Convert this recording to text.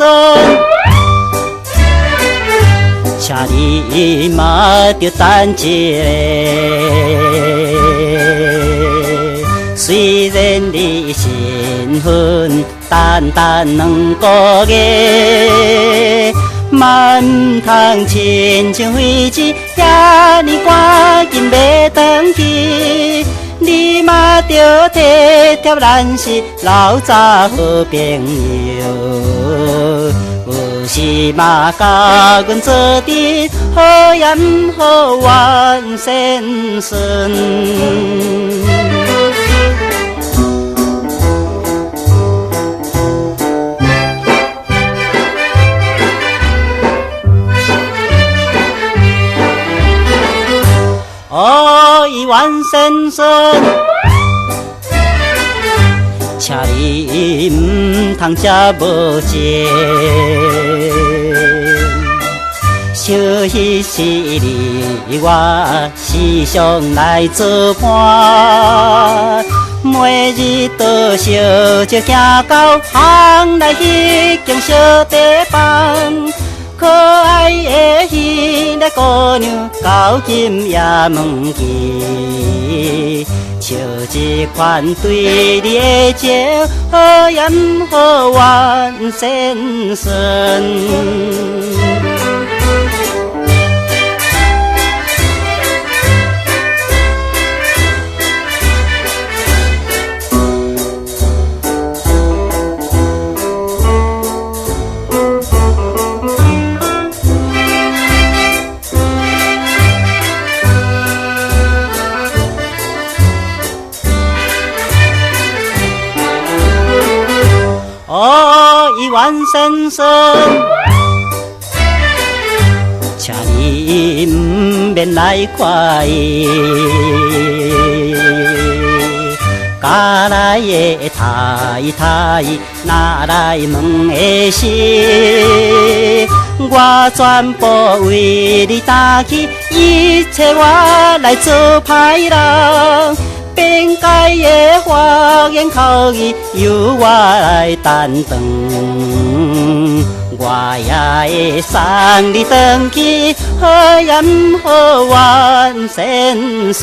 生，请你嘛着等一下。虽然你身份单单2个月，嘛唔通亲像飞机遐尼赶紧要转去。你嘛着体贴咱是老早好朋友，有时嘛甲阮做阵好言好缘先生。哦，一万先生，请你唔通吃无钱，小迄时你我时常来做伴，每日都烧酒行到巷内迄间小茶房。可爱的迄个姑娘，到今也忘记，笑一款对你的情，好言好缘先生。哦，一万先生，请你唔免来看伊，家来的太太哪来问的是？我全部为你担起，一切我来做歹人。变改的花言巧语，由我来担当，我也会送你回去，好言好缘先生。